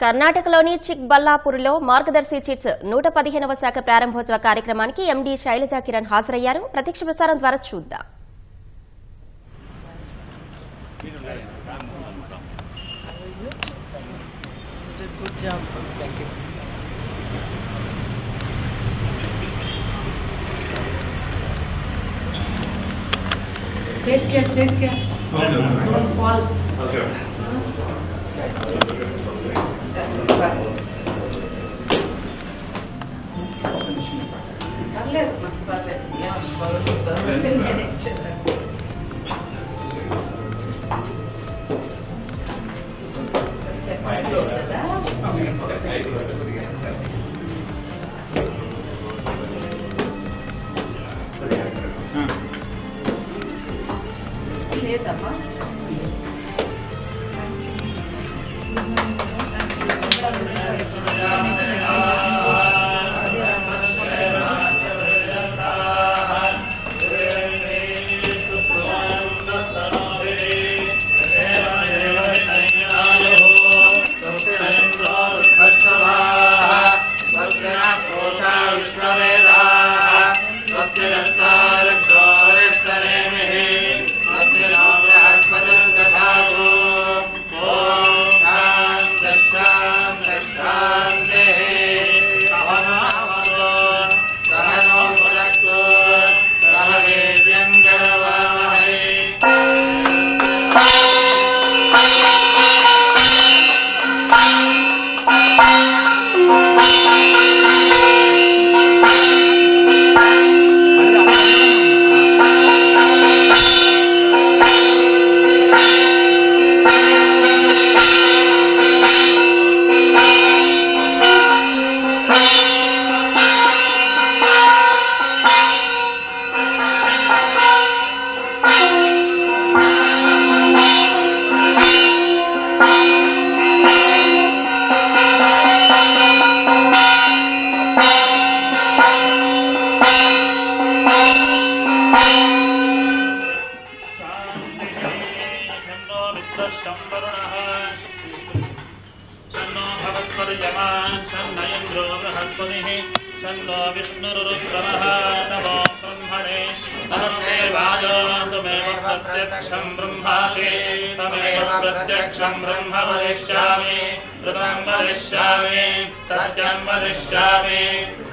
కర్ణాటకలోని చిక్బల్లాపూర్లో మార్గదర్శి చిట్స్ 115వ శాఖ ప్రారంభోత్సవ కార్యక్రమానికి ఎండీ శైలజా కిరణ్ హాజరయ్యారు. ప్రత్యక్ష ప్రసారం ద్వారా చూద్దాం. Take care. Don't fall. Okay. That's it. పర్లేదు. లేదమ్మా प्रत्यक्षं ब्रह्म वदिष्यामि ऋतं वदिष्यामि सत्यं वदिष्यामि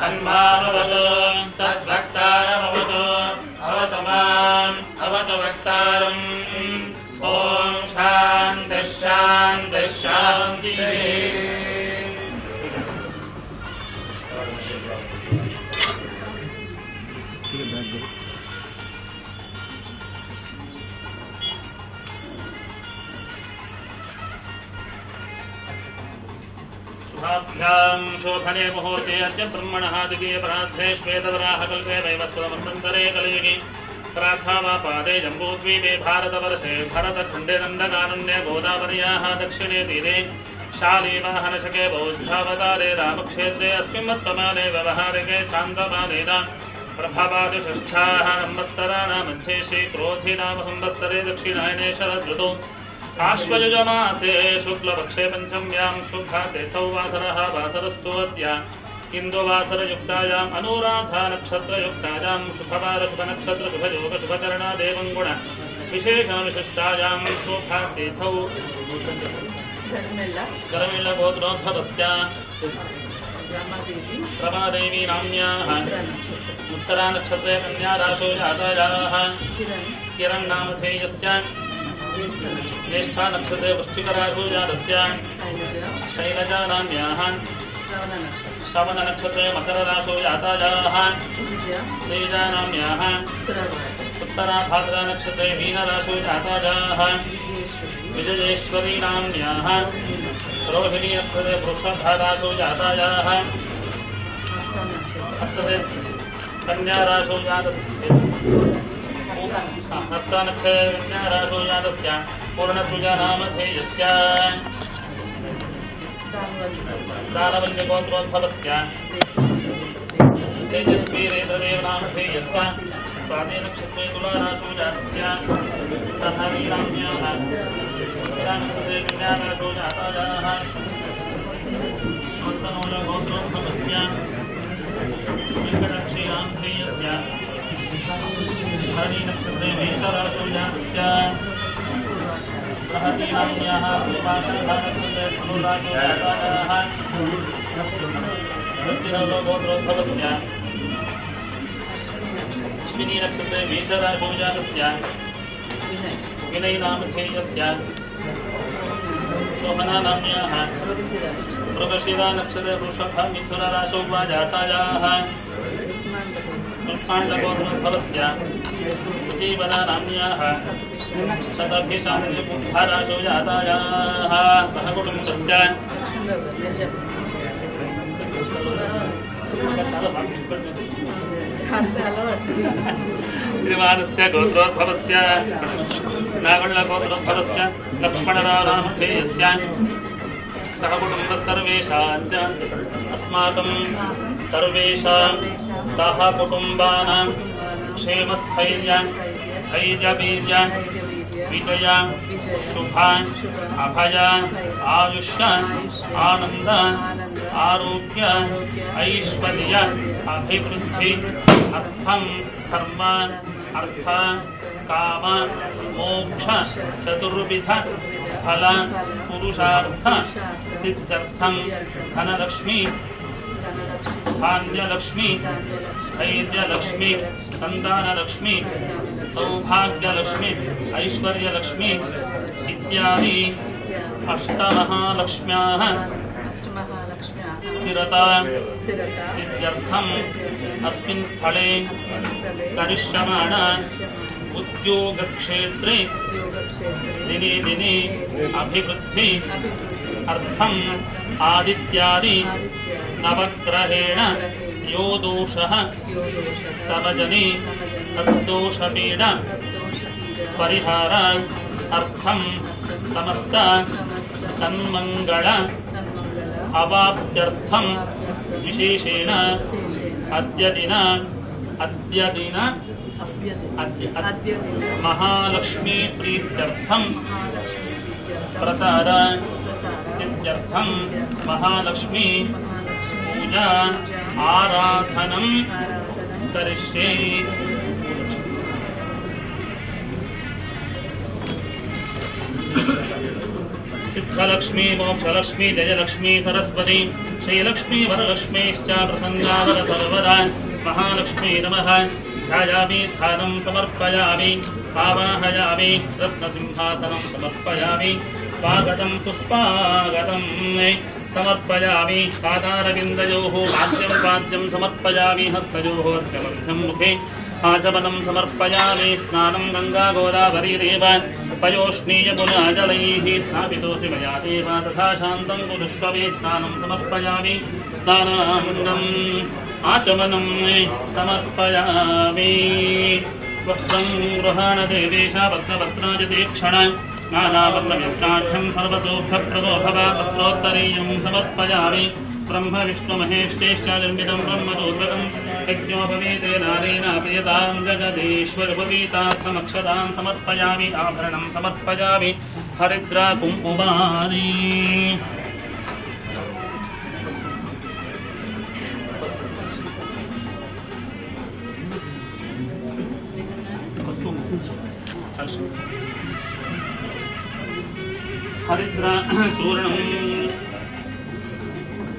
तन्मामवतु तद्भक्तारमवतु अवतु माम् अवतु भक्तारम् ॐ शान्तिः शान्तिः शान्तिः। शोभने मुहूर्ते अद्य ब्रह्मणः द्वितीयपरार्धे श्वेतवराहकल्पे वैवस्वतमन्वन्तरे कलियुगे प्रार्थावापादे जम्बूद्वीपे भारतवर्षे भरतखण्डे नन्दकानन्ये गोदावर्याः दक्षिणे तीरे शालीवाहनशके बौद्धावतारे रामक्षेत्रे अस्मिन् वर्तमाने व्यवहारिके चान्दमानेन प्रभावादिषष्ठाः संवत्सराणां मध्ये श्रीक्रोधीनाम संवत्सरे दक्षिणायने शरदृतौ आश्वयुजमासे शुक्लपक्षे पञ्चम्यां शुभातिथौ वासरः वासरस्तु अद्य इन्दुवासरयुक्तायाम् अनुराधा नक्षत्रयुक्तायां शुभवार शुभनक्षत्र शुभयोग शुभचरणादेवं गुण विशेषविशिष्टायां शुभातिथौ गरमिल्लगोत्रोद्भवस्य रमादेवी नाम्याः उत्तरानक्षत्रे कन्याराशौ जातायाः किरण् नामधेयस्य ज्येष्ठा नक्षत्रे वृश्चिकराशौ जातस्य शैलजा नाम्याः श्रवणनक्षत्रे मकरराशौ जातायाः तेजा नाम्याः उत्तराभाद्रानक्षत्रे मीनराशौ जातायाः विजयेश्वरी नाम्याः रोहिणी नक्षत्रे वृषभराशौ जातायाः कन्याराशौ जातस्य हस्तानक्षत्रे कन्याराशौ जातस्य पूर्णसृजा नामधेयस्य दानवल्यगोत्रोद्भवस्य तेजस्वी रेतदेव नामधेयस्य स्वाति नक्षत्रे तुलाराशौ जातस्य सहारी नाम्याः कन्याराशौ जातायाः रोहिणी नक्षत्रे मेषराशौ जातस्य बृहतीनाम्न्याः पूर्वाषाढा नक्षत्रे धनुराशौ जातायाः गोत्रोद्भवस्य अश्विनी नक्षत्रे मेषराशौ जातस्य विनयनामधेयस्य शोभना नाम्न्याः मृगशिरा नक्षत्रे वृषभ मिथुनराशौ वा जातायाः उत्पाण्डगोत्रोद्भवस्य उजीवना नाम्न्याः शतभिशान्तिपुंभाराशौ जातायाः सहकुटुम्बस्य श्रीमानस्य गोत्रोद्भवस्य नागण्डगोत्रोद्भवस्य लक्ष्मणरावनामधेयस्य सहकुटुम्बः सर्वेषां च अस्माकं सर्वेषां सहकुटुम्बानां क्षेमस्थैर्य धैर्यवीर्य विजय शुभ अभय आयुष्य आनंद आरोग्य ऐश्वर्य अभिवृद्धि अर्थम धर्म अर्थ काम मोक्ष चतुर्विध फल पुरुषार्थ सिद्ध्यर्थम धनलक्ष्मी धान्यलक्ष्मी धैर्यलक्ष्मी संतानलक्ष्मी सौभाग्यलक्ष्मी ऐश्वर्यलक्ष्मी इत्यादि अष्टमहालक्ष्म्याः स्थिरता सिद्ध्यर्थम् अस्मिन् स्थले करिष्यमाण उद्योगक्षेत्रे दिने दिने अभिवृद्धि अर्थम् आदित्यादि नवग्रहेण यो दोषः समजने तद्दोषपीड परिहार अर्थम् समस्त सन्मंगल अवाप्त्यर्थम् विशेषेण अद्य महालक्ष्मी प्रीत्यर्थम् प्रसाद सिद्ध्यर्थम् महालक्ष्मी पूजा आराधनं करिष्ये। सिद्धलक्ष्मी मोक्षलक्ष्मी जयलक्ष्मी सरस्वती श्रीलक्ष्मी वरलक्ष्मीश्च प्रसन्नावर सर्वदा महालक्ष्मी नमः। ध्यायामि ध्यानं समर्पयामि आवाहयामि रत्नसिंहासनं समर्पयामि स्वागतं सुस्वागतं समर्पयामि। पादारविन्दयोः वाद्यं वाद्यं समर्पयामि हस्तयोः अर्घ्यमर्घ्यं मुखे आचमनं समर्पयामि। स्नानं गङ्गागोदावरीरेव पयोष्णीयमुनाजलैः स्नापितोऽसि मया देव तथा शान्तं कुरुष्व मे। स्नानं समर्पयामि स्नानामृतम् आचमनं समर्पयामि। वस्त्रं गृहाण देवेश वस्त्रवस्त्राजतीक्षण नानावर्णमित्राढ्यं सर्वसौभ्यप्रदो भव। वस्त्रोत्तरीयं समर्पयामि। ब्रह्म विष्णुमहेश्चैश्च निर्मितं ब्रह्मरूपकं यज्ञोपवीतेनानेन प्रियतां जगदीश्वरोपवीतार्थमक्षतां समर्पयामि। आभरणं समर्पयामि हरिद्रा कुङ्कुमानि।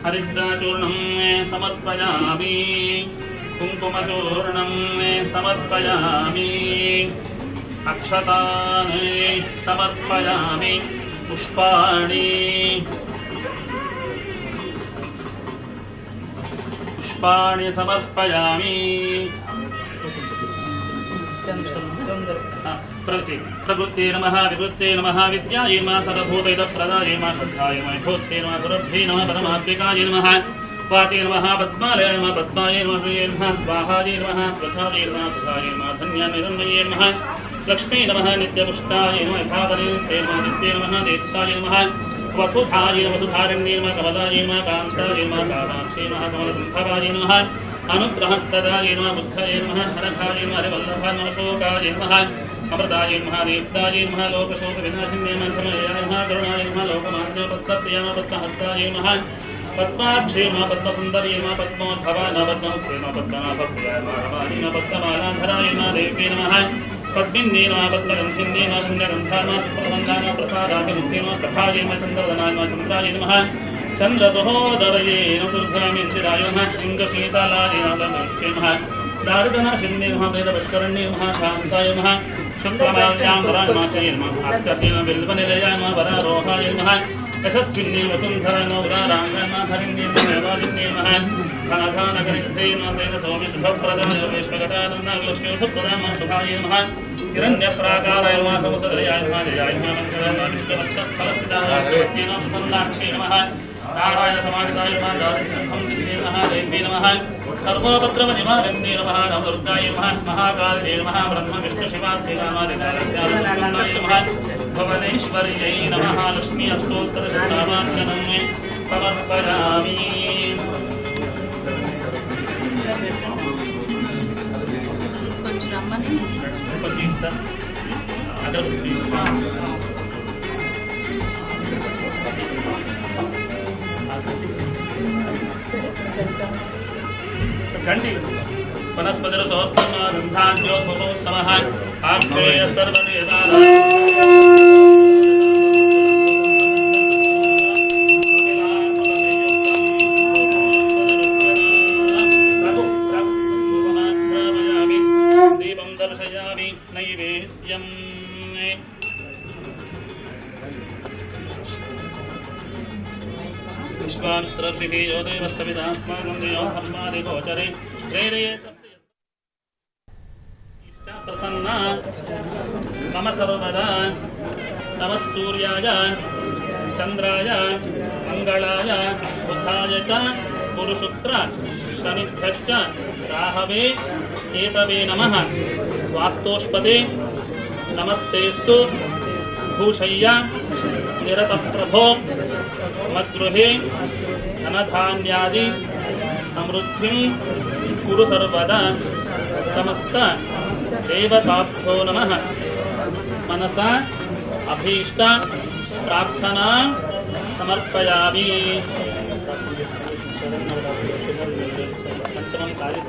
हरिद्राचूर्णं समर्पयामि। कुङ्कुमचूर्णं समर्पयामि। अक्षतानि समर्पयामि। पुष्पाणि समर्पयामि। प्रवृत्ते नमः विवृत्ते नमः विद्यायै नमः सर्वभूतैतप्रदायै नमः श्रद्धायै नमः यथोक्ते नमः सुरभ्यै नमः परमात्मिकायै नमः वाचे नमः पद्मालयाय नमः पद्मायै नमः प्रिये नमः स्वाहायै नमः स्वधायै नमः सुधायै नमः धन्यान्वितन्मये नमः लक्ष्मी नमः नित्यपुष्टायै नमः भावनेत्रे नमः नित्ये नमः नेत्रायै नमः वसुधायै नमः वसुधारण्ये नमः कमलायै नमः कान्तायै नमः कामाक्षे नमः कमलसम्भवायै नमः अनुग्रहप्रदायै नमः बुद्धये नमः हरघायै नमः हरिवल्लभाय नमः शोकायै नमः अमृतायै नमः दीप्तायै नमः लोकशोकविनाशिन्ये नमः समयाय नमः करुणायै नमः लोकमान्योपत्तप्रियाय नमः पद्महस्तायै नमः पद्माक्षेम पद्मसुन्दरीम पद्मोद्भवान पद्महस्तेन पद्मनाभप्रियाम रमाणीम पद्ममालाधरायम देव्यै नमः पद्मिन्ये नमः पद्मगन्धिन्ये नमः शून्यगन्धाम सुप्रसन्नाम प्रसादाभिमुक्तेम प्रभायेम चन्द्रवदनाम चन्द्राय नमः चन्द्रसहोदरये नमः नमः लिङ्गशीतलाय नमः दारुगणाशिन्ये नमः वेदपुष्करण्ये नमः शान्ताय नमः शुक्लमाल्यां वरान्माशये नमः भास्कर्ये बिल्वनिलयाय नमः वरारोहाय नमः यशस्विन्ये वसुन्धराय नमः उदाराङ्गनाथरिण्ये नमः वादिन्ये नमः धनधानगणिते नमः तेन सौम्य शुभप्रदाय विश्वगतानन्दलक्ष्मी सुप्रदाम शुभाय नमः हिरण्यप्राकाराय नमः समुद्रयाय नमः जयाय नमः मन्दिराय नमः विष्णुवक्षस्थलस्थिताय नमः प्रसन्नाक्षे नमः नारायण समाहिताय नमः दारिद्र्यसंसिद्धे नमः देव्यै नमः सर्वोपद्रवनिवारिण्ये नमः नवदुर्गाय नमः महाकाल्ये नमः ब्रह्म विष्णु शिवात्मिकाय नमः भुवनेश्वर्यै नमः लक्ष्मी अष्टोत्तरशतनामार्चनं समर्पयामि కొంచెం రమ్మని కొంచెం ఇస్తా అగరబత్తి घंटी वनस्पतिरसोत्तमगन्धाद्योत्तमः आक्षेय सर्वदेवानां दीपं दर्शयामि नैवेद्यम् विश्वामित्रर्षिः यो देवस्तविदास्माकं देवो हर्मादिगोचरे प्रेरयेतस्य प्रसन्ना मम सर्वदा नमः सूर्याय चन्द्राय मङ्गलाय बुधाय च पुरुषुत्र शनिभ्यश्च राहवे केतवे नमः वास्तोष्पदे नमस्तेस्तु भूषय्य निरतः प्रभो मद्गृहे धनधान्यादि समृद्धिं कुरु सर्वदा समस्त देवताभ्यो नमः मनसा अभीष्ट प्रार्थना समर्पयामि पंचमं कार्य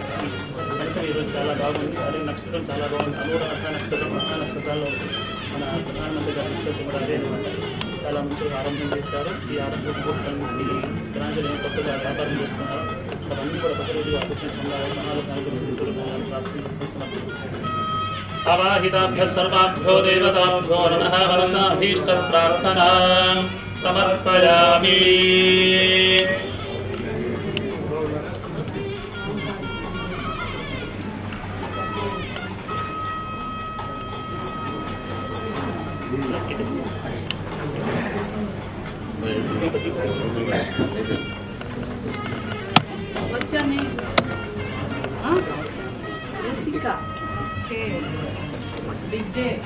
पंचम ఈరోజు చాలా బాగుంది అదే నక్షత్రం చాలా బాగుంది అమూఢ నక్షత్రం నక్షత్రాల్లో మన ప్రధానమంత్రి గారి నక్షత్రం కూడా అదే అనమాట చాలా మంచిగా ఆరంభం చేస్తారు ఈ ఆరంభ ముహూర్తానికి గ్రాంజలు ఏం కొత్తగా వ్యాపారం చేస్తున్నారు అవన్నీ కూడా కొత్త రోజు అభివృద్ధించంగా ప్రణాళిక ప్రార్థన చేసుకుంటున్నారు अवाहिताभ्यः सर्वाभ्यो देवताभ्यो नमः मनसाभीष्टं प्रार्थनां समर्पयामि What's your name? Ritika. Okay. Big day.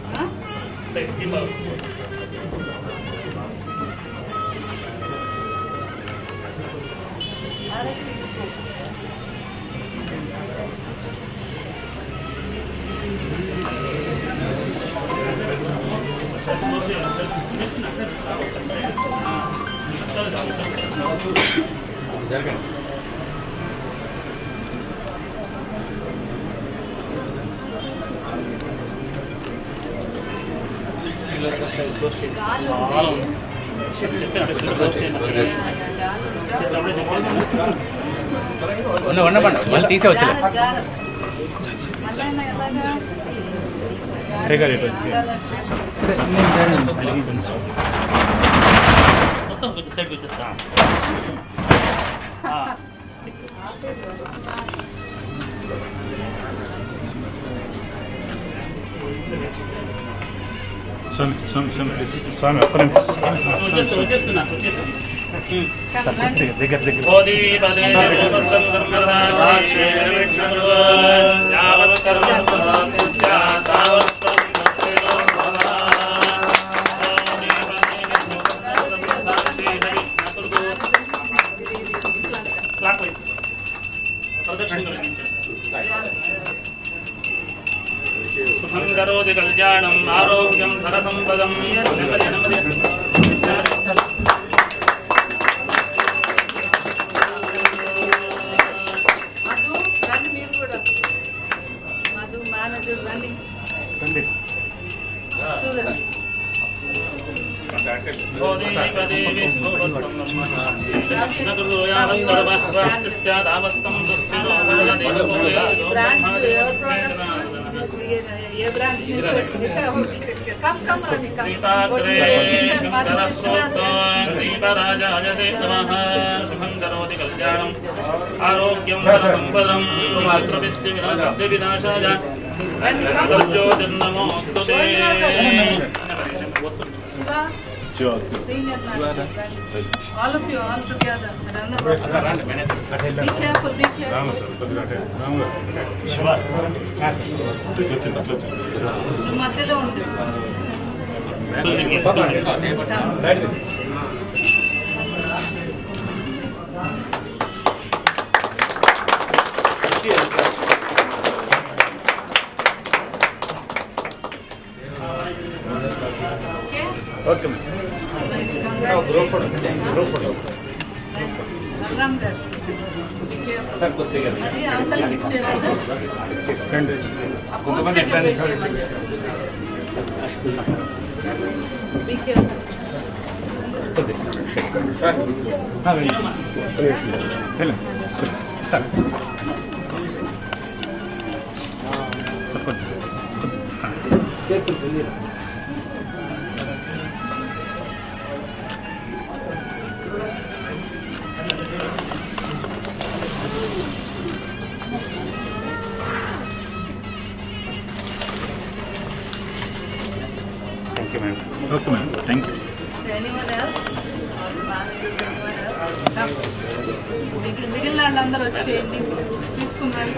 Huh? ఉండబండి మళ్ళీ తీసే వచ్చలే మొత్తం కొంచెం సైడ్ వచ్చేస్తా స్వామి వచ్చేస్తున్నా దగ్గర సుఖం కరోతి కళ్యాణం ఆరోగ్యం ధర సంపదం ఏ బ్రాంచ్ శుభం కరోతి కళ్యాణం ఆరోగ్యం సంపదం వినాశాయ జ్యోతిర్నమోస్తుతే. Senior all of you, all together. Be careful, be careful. మధ్యలో ఉంది. ఓకే బలరామ్ గారు, be careful. అది అవతలకి ఇచ్చేయాలి. కొంతమంది ఎట్లా Be careful. Thank you madam. Okay madam, thank you. Anyone else? మిగిలిన వాళ్ళందరూ వచ్చేయండి, తీసుకున్నారు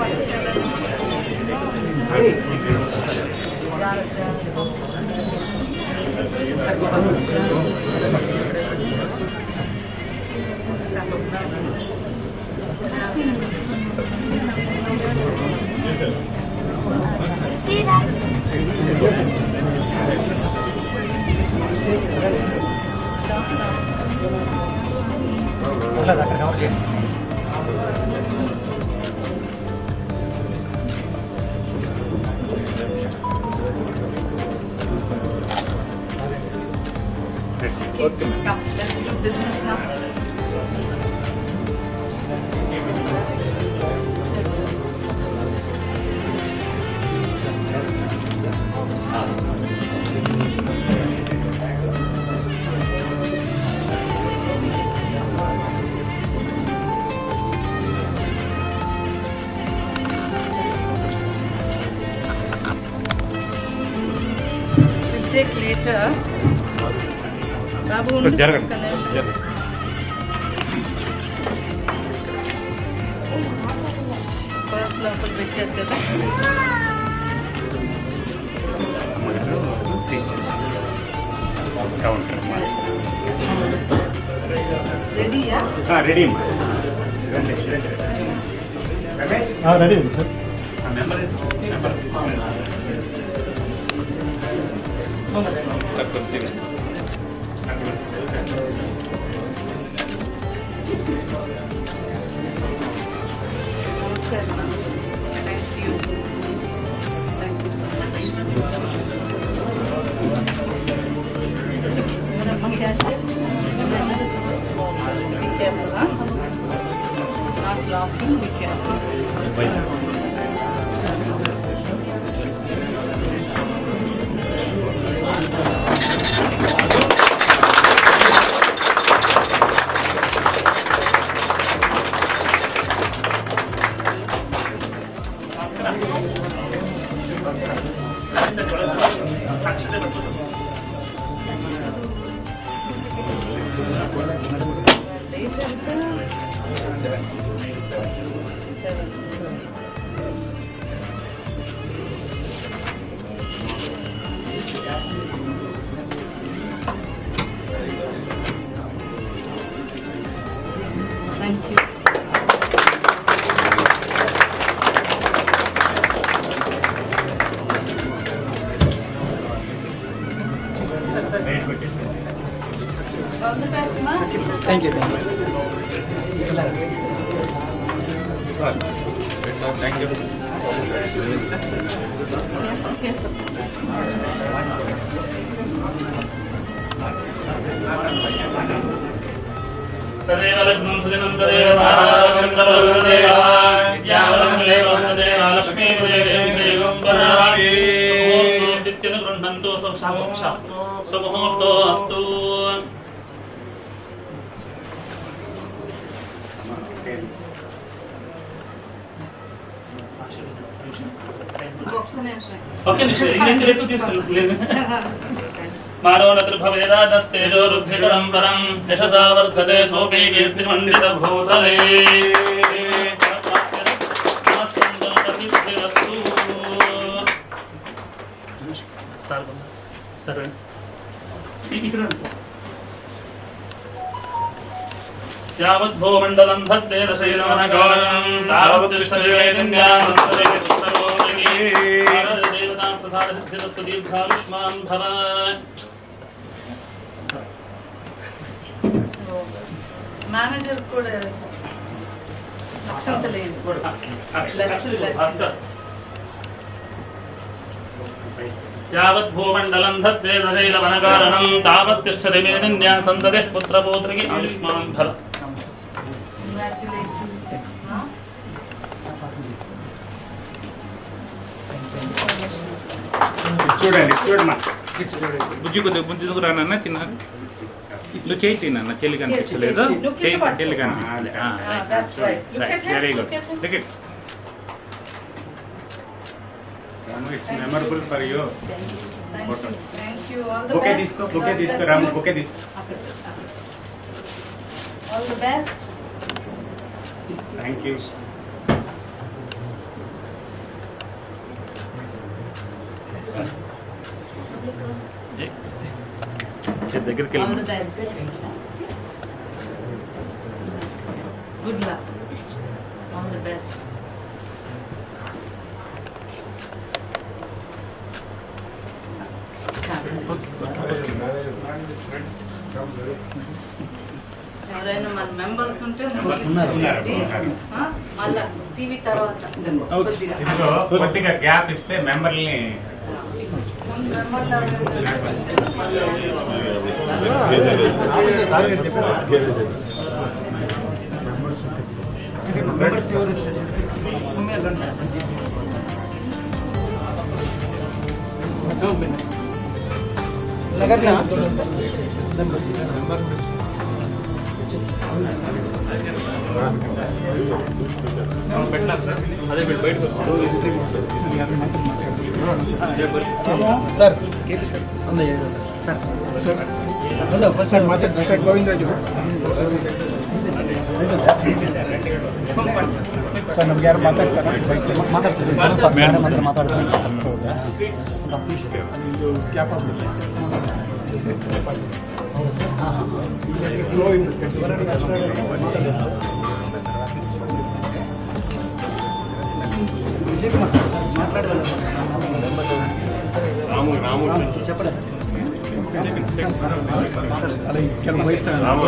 okay madam. Let's do business now. We'll take later. బాబు ఉండు. జరగండి. పర్స్ లోపల పెట్టారు కదా. రెడీయా? Ready ready sir. నమస్కారం. Thank you. Thank you so much. Be careful, huh? Not blocking, be careful. Date ఎంత? 7. Thank you. All the best, ma. Thank you. Thank you. Careful, careful. तदेव लग्नं सुदिनं तदेव महाचन्द्रवरुणदेव विद्यावलम्बदेव तदेव लक्ष्मीदेवं वरामि नित्यं गृह्णन्तु सुमुहूर्तो अस्तु ఓకే నిశ్చయం ఇంటి రేపు తీసుకెళ్ళలేదు मानोनतृभवेदादस्तेजो रुद्धिकरं परं यशसा वर्धते सोऽपि कीर्तिमण्डितभूतले यावद्भूमण्डलं धत्ते दशैनवनकालं तावत्तिष्ठदेवेन्द्यादेवतां प्रसादसिद्धिरस्तु दीर्घायुष्मान् भव మేనేజర్ కూడా లక్ష్యంత లేదు यावद्भूमण्डलं धत्ते दशैनवनकारणं तावत्तिष्ठति मेदिन्या सन्ततिः पुत्रपौत्रिकी आयुष्मान् भव చూడమ్మా బుజ్జి కొద్దిగా బుజ్జి రానన్న తిన్నారు నువ్వు చేయి తిన్నా చెల్లి కనిపించలేదు చెల్లి కనిపిస్తుంది very good ticket it's memorable for you bouquet తీసుకో రాము బొకే తీసుకో all the best thank you దగ్గరికి all the best good luck all the best ఎవరైనా మన మెంబర్స్ ఉంటే మళ్ళా టీవీ తర్వాత ఇదిగో కొద్దిగా గ్యాప్ ఇస్తే మెంబర్ని పెట్టినా సార్ అదే బయట సార్ మాట్లాడు సార్ గోవిందరాజు సార్ ನಮ್ಗೆ ಯಾರು ಮಾತಾಡ್ತಾರಾ ಮಾತಾಡ್ತಾರೆ రాము చెప్పలే రాము